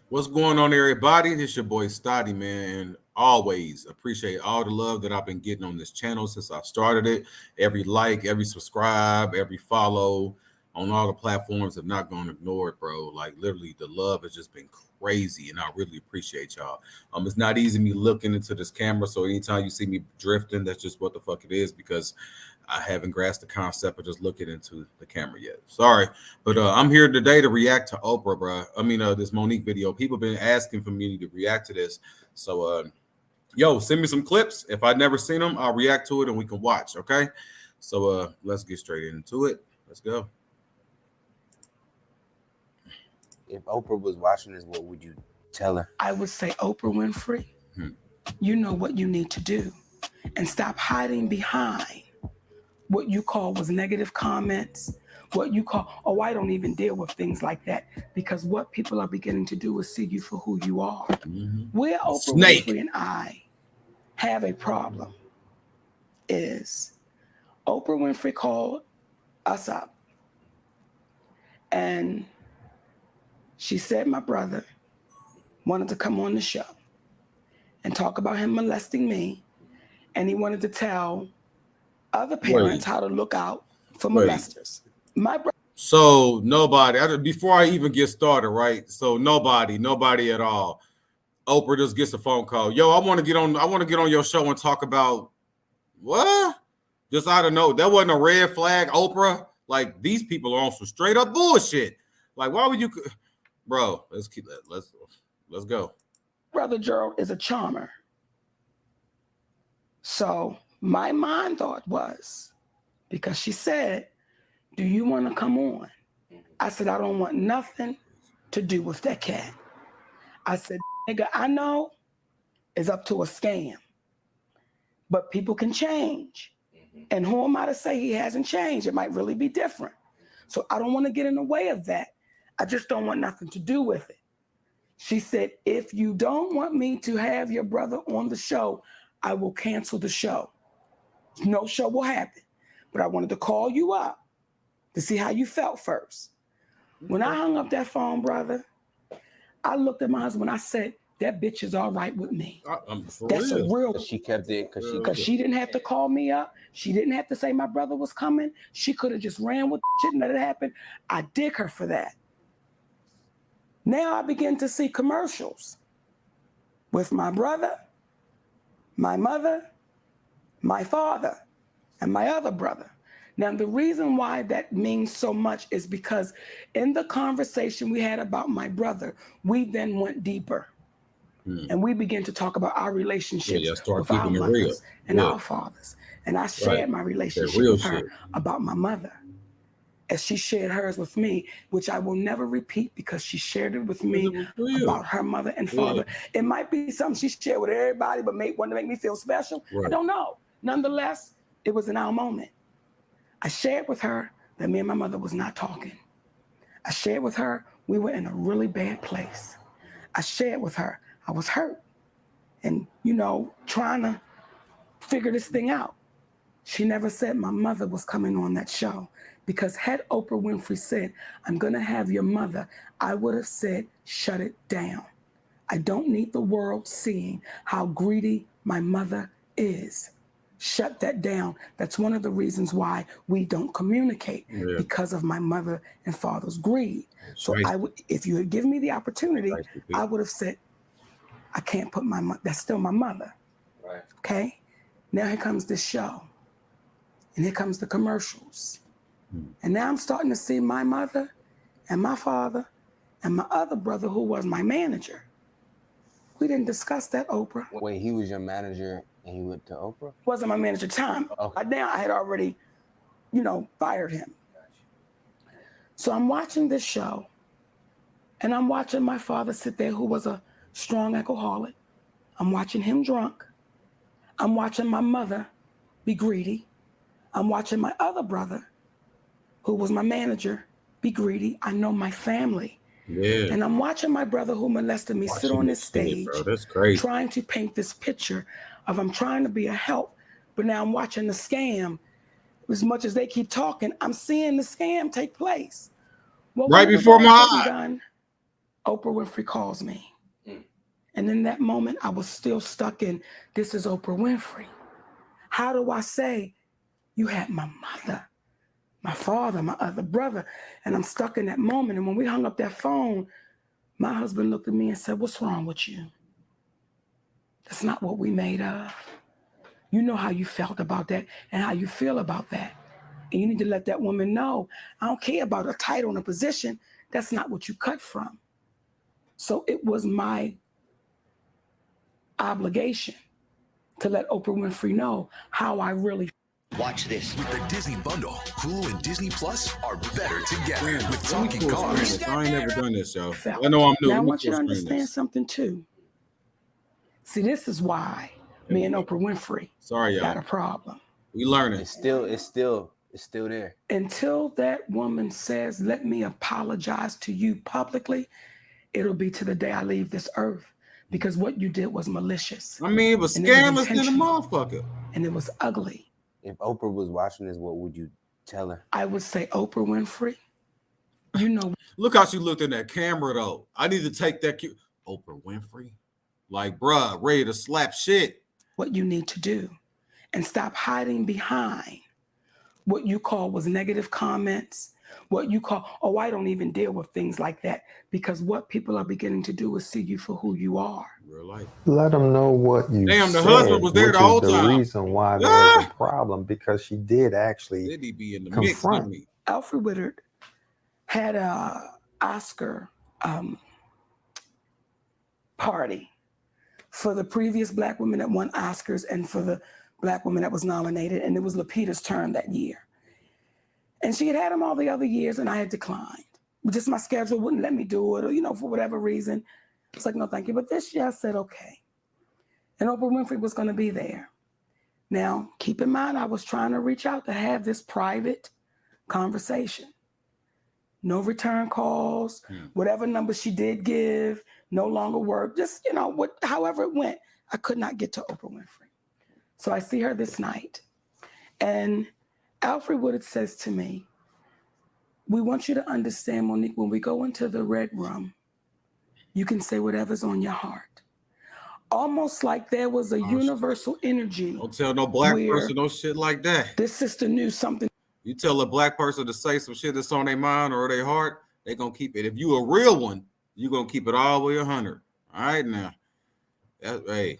What's going on, everybody? It's your boy Stoddy, man, and always appreciate all the love that I've been getting on this channel since I started it. Every like, every subscribe, every follow on all the platforms have not gone ignored, bro. Like literally, the love has just been crazy, and I really appreciate y'all. It's not easy me looking into this camera, so anytime you see me drifting, that's just what the fuck it is because I haven't grasped the concept of just looking into the camera yet. Sorry. But I'm here today to react to Oprah, bro. This Monique video. People been asking for me to react to this. So, yo, send me some clips. If I've never seen them, I'll react to it and we can watch, okay? So, let's get straight into it. Let's go. If Oprah was watching this, what would you tell her? I would say, Oprah Winfrey, you know what you need to do and stop hiding behind what you call was negative comments, what you call, oh, I don't even deal with things like that, because what people are beginning to do is see you for who you are. Where Oprah Winfrey and I have a problem is Oprah Winfrey called us up and she said my brother wanted to come on the show and talk about him molesting me, and he wanted to tell other parents how to look out for molesters. So nobody, before I even get started, right? So nobody at all. Oprah just gets a phone call. Yo, I want to get on your show and talk about what? Just out of nowhere. That wasn't a red flag, Oprah. Like these people are on some straight up bullshit. Like, why would you, bro? Let's keep that. Let's go. Brother Gerald is a charmer. So my mind thought was, because she said, do you want to come on? I said, I don't want nothing to do with that cat. I said, nigga, I know it's up to a scam, but people can change. And who am I to say he hasn't changed? It might really be different. So I don't want to get in the way of that. I just don't want nothing to do with it. She said, if you don't want me to have your brother on the show, I will cancel the show. No show will happen. But I wanted to call you up to see how you felt first. When I hung up that phone, brother, I looked at my husband. I said, that bitch is all right with me. That's a real. She kept it because she didn't have to call me up. She didn't have to say my brother was coming. She could have just ran with shit and let it happen. I dig her for that. Now I begin to see commercials with my brother, my mother, my father, and my other brother. Now, the reason why that means so much is because in the conversation we had about my brother, we then went deeper. And we began to talk about our relationships with our mothers and our fathers. And I shared my relationship with her about my mother, as she shared hers with me, which I will never repeat because she shared it with me about her mother and father. It might be something she shared with everybody, but wanted to make me feel special. I don't know. Nonetheless, it was in our moment. I shared with her that me and my mother was not talking. I shared with her we were in a really bad place. I shared with her I was hurt and, trying to figure this thing out. She never said my mother was coming on that show, because had Oprah Winfrey said, I'm going to have your mother, I would have said, shut it down. I don't need the world seeing how greedy my mother is. Shut that down. That's one of the reasons why we don't communicate, because of my mother and father's greed. So if you had given me the opportunity, I would have said, I can't put my mother, that's still my mother. Okay? Now here comes this show. And here comes the commercials. And now I'm starting to see my mother and my father and my other brother, who was my manager. We didn't discuss that, Oprah. Wait, he was your manager and he went to Oprah? Wasn't my manager time. Okay. Now I had already, fired him. So I'm watching this show, and I'm watching my father sit there, who was a strong alcoholic. I'm watching him drunk. I'm watching my mother be greedy. I'm watching my other brother, who was my manager, be greedy. I know my family. And I'm watching my brother, who molested me, sit on this stage, trying to paint this picture of I'm trying to be a help, but now I'm watching the scam. As much as they keep talking, I'm seeing the scam take place. Well, right before my eyes. Oprah Winfrey calls me. And in that moment, I was still stuck in, this is Oprah Winfrey. How do I say, you had my mother, my father, my other brother, and I'm stuck in that moment. And when we hung up that phone, my husband looked at me and said, what's wrong with you? That's not what we made of. You know how you felt about that and how you feel about that. And you need to let that woman know, I don't care about a title and a position. That's not what you cut from. So it was my obligation to let Oprah Winfrey know how I really Watch this. With the Disney Bundle, Hulu and Disney Plus are better together. Damn, With let me talking full screen cars. this. I ain't never done this, yo. felt. I know I'm new. Now I Let me want you to full screen understand this. something too. See, this is why me and Oprah Winfrey Sorry, got y'all. a problem. We learning. It's still there. Until that woman says, let me apologize to you publicly, it'll be to the day I leave this earth. Because what you did was malicious. I mean, it was And it was scandalous than a intentional. motherfucker. And it was ugly. If Oprah was watching this, what would you tell her? I would say, Oprah Winfrey, you know Look how she looked in that camera, though. I need to take that cue. Oprah Winfrey? Like, bruh, ready to slap shit. what you need to do and stop hiding behind what you call was negative comments, what you call, oh, I don't even deal with things like that. Because what people are beginning to do is see you for who you are. Real life. Let them know what you Damn, the said, husband was there which the whole is the time. reason why there's a problem, because she did actually Did he be in the confront. mix? Alfred Woodard had a Oscar party for the previous Black woman that won Oscars and for the Black woman that was nominated, and it was Lupita's turn that year. And she had him all the other years, and I had declined. Just my schedule wouldn't let me do it, or, for whatever reason. It's like, no, thank you. But this year I said, okay. And Oprah Winfrey was going to be there. Now, keep in mind, I was trying to reach out to have this private conversation. No return calls, whatever number she did give, no longer work. Just, however it went, I could not get to Oprah Winfrey. So I see her this night. And Alfred Woodard says to me, we want you to understand, Monique, when we go into the red room, you can say whatever's on your heart. Almost like there was a universal energy. Don't tell no Black person no shit like that. This sister knew something. You tell a Black person to say some shit that's on their mind or their heart, they gonna keep it. If you a real one, you gonna keep it all the way 100. All right now. Hey.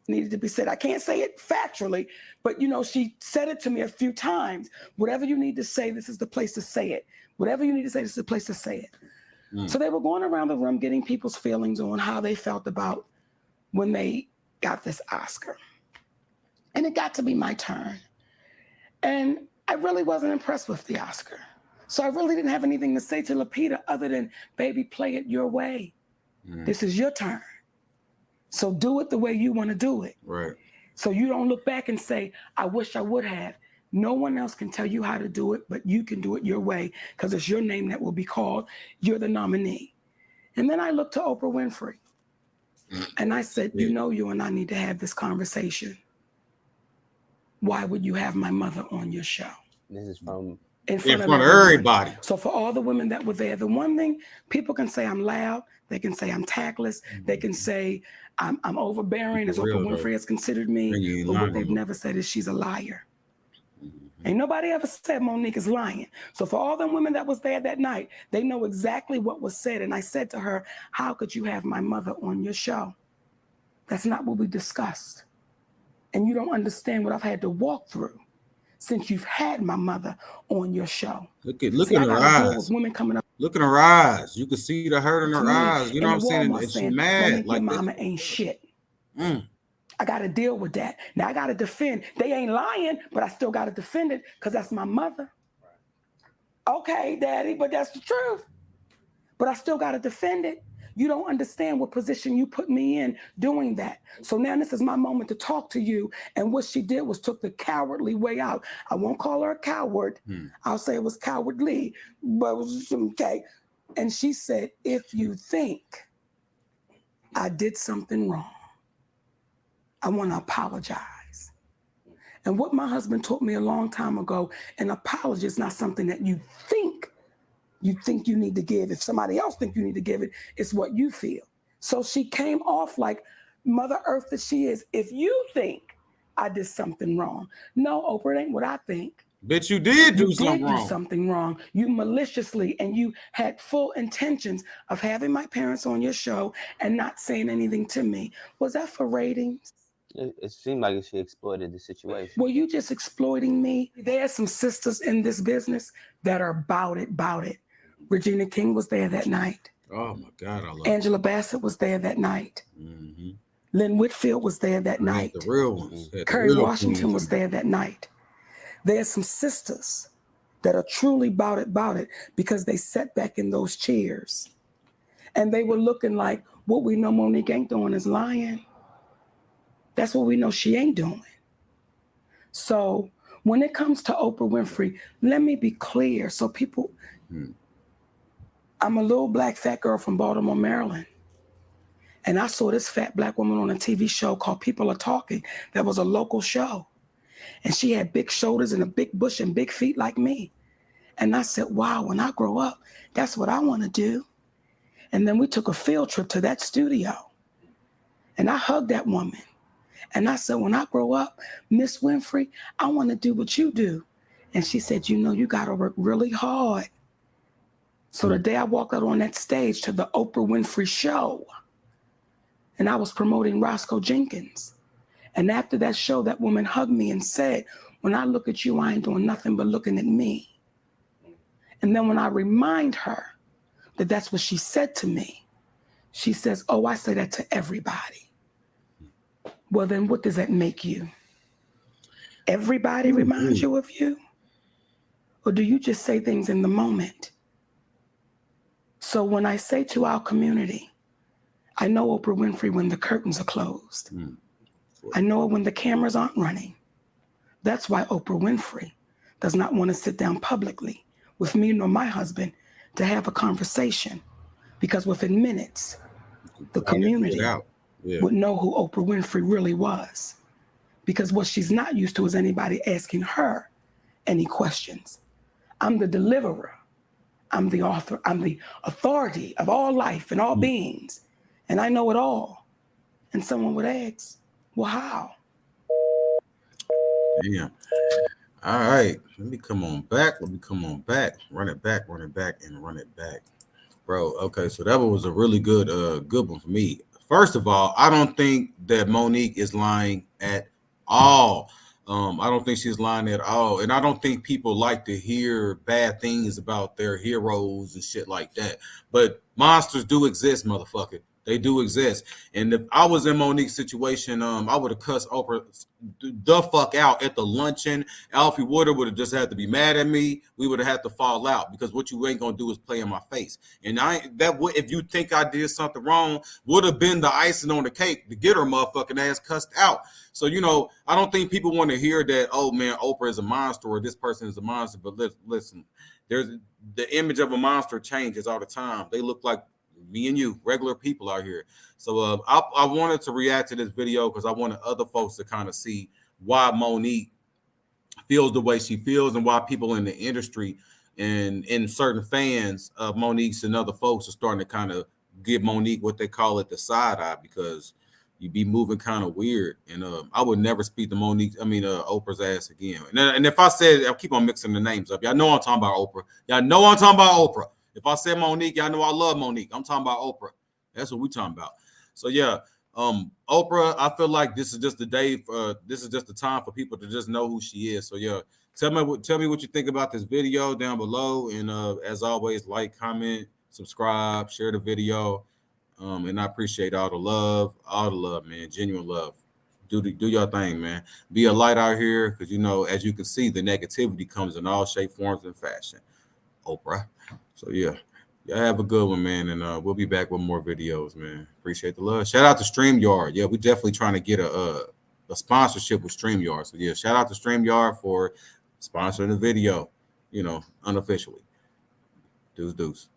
Needed to be said. I can't say it factually, but she said it to me a few times. Whatever you need to say, this is the place to say it. Whatever you need to say, this is the place to say it. So they were going around the room getting people's feelings on how they felt about when they got this Oscar. And it got to be my turn. And I really wasn't impressed with the Oscar. So I really didn't have anything to say to Lupita other than, baby, play it your way. This is your turn. So do it the way you want to do it. Right. So you don't look back and say, I wish I would have. No one else can tell you how to do it, but you can do it your way because it's your name that will be called. You're the nominee. And then I looked to Oprah Winfrey and I said, you and I need to have this conversation. Why would you have my mother on your show? This is from in front of everybody. So for all the women that were there, the one thing people can say, I'm loud. They can say I'm tactless. They can say I'm overbearing, as Oprah Winfrey has considered me. But what they've never said is she's a liar. Ain't nobody ever said Monique is lying. So for all the women that was there that night, they know exactly what was said. And I said to her, how could you have my mother on your show? That's not what we discussed. And you don't understand what I've had to walk through since you've had my mother on your show. Look in her eyes. Women coming up. Look in her eyes. You can see the hurt in her eyes. You know what I'm saying? And she's mad. Monique, your mama ain't shit. I got to deal with that. Now I got to defend. They ain't lying, but I still got to defend it because that's my mother. Okay, daddy, but that's the truth. But I still got to defend it. You don't understand what position you put me in doing that. So now this is my moment to talk to you. And what she did was took the cowardly way out. I won't call her a coward. I'll say it was cowardly, but it was okay. And she said, if you think I did something wrong, I want to apologize. And what my husband taught me a long time ago, an apology is not something that you think you think you need to give. If somebody else think you need to give it, it's what you feel. So she came off like Mother Earth that she is. If you think I did something wrong, no, Oprah, it ain't what I think. Bitch, you did do You something did do wrong. something wrong. You maliciously, and you had full intentions of having my parents on your show and not saying anything to me. Was that for ratings? It seemed like she exploited the situation. Were you just exploiting me? There are some sisters in this business that are about it. Regina King was there that night. Oh my God, I love Angela Bassett was there that night. Mm-hmm. Lynn Whitfield was there that night. The real ones. Kerry Washington was there that night. There are some sisters that are truly about it because they sat back in those chairs and they were looking like, what we know Monique ain't doing is lying. That's what we know she ain't doing. So when it comes to Oprah Winfrey, let me be clear. So people, I'm a little black fat girl from Baltimore, Maryland. And I saw this fat black woman on a TV show called People Are Talking. That was a local show. And she had big shoulders and a big bush and big feet like me. And I said, wow, when I grow up, that's what I want to do. And then we took a field trip to that studio. And I hugged that woman. And I said, when I grow up, Miss Winfrey, I want to do what you do. And she said, you know, you got to work really hard. So the day I walked out on that stage to the Oprah Winfrey Show, and I was promoting Roscoe Jenkins. And after that show, that woman hugged me and said, when I look at you, I ain't doing nothing but looking at me. And then when I remind her that that's what she said to me, she says, oh, I say that to everybody. Well, then what does that make you? Everybody reminds you of you? Or do you just say things in the moment? So when I say to our community, I know Oprah Winfrey when the curtains are closed. I know it when the cameras aren't running. That's why Oprah Winfrey does not want to sit down publicly with me nor my husband to have a conversation, because within minutes, the community would know who Oprah Winfrey really was. Because what she's not used to is anybody asking her any questions. I'm the deliverer. I'm the author. I'm the authority of all life and all beings. And I know it all. And someone would ask, well, how? Damn. All right. Let me come on back. Run it back, and run it back. Bro, okay, so that was a really good one for me. First of all, I don't think that Monique is lying at all. I don't think she's lying at all. And I don't think people like to hear bad things about their heroes and shit like that. But monsters do exist, motherfucker. They do exist. And if I was in Monique's situation, I would have cussed Oprah the fuck out at the luncheon. Alfie Woodard would have just had to be mad at me. We would have had to fall out, because what you ain't gonna do is play in my face. And if you think I did something wrong, would have been the icing on the cake to get her motherfucking ass cussed out. So, you know, I don't think people want to hear that, oh man, Oprah is a monster or this person is a monster. But listen, there's the image of a monster changes all the time. They look like me and you, regular people out here. So I wanted to react to this video because I wanted other folks to kind of see why Monique feels the way she feels and why people in the industry and in certain fans of Monique's and other folks are starting to kind of give Monique what they call it the side eye, because you be moving kind of weird. And I would never speak to Oprah's ass again. And if I said, I'll keep on mixing the names up. Y'all know I'm talking about Oprah. Y'all know I'm talking about Oprah. If I said Monique, y'all know I love Monique. I'm talking about Oprah. That's what we're talking about. So yeah, Oprah, I feel like this is just the day. This is just the time for people to just know who she is. So yeah, tell me what you think about this video down below. And as always, like, comment, subscribe, share the video. And I appreciate all the love, man. Genuine love. Do your thing, man. Be a light out here, because you know, as you can see, the negativity comes in all shape, forms, and fashion. Oprah. So yeah, y'all have a good one, man. And we'll be back with more videos, man. Appreciate the love. Shout out to StreamYard. Yeah, we definitely trying to get a sponsorship with StreamYard. So yeah, shout out to StreamYard for sponsoring the video, you know, unofficially. Deuce.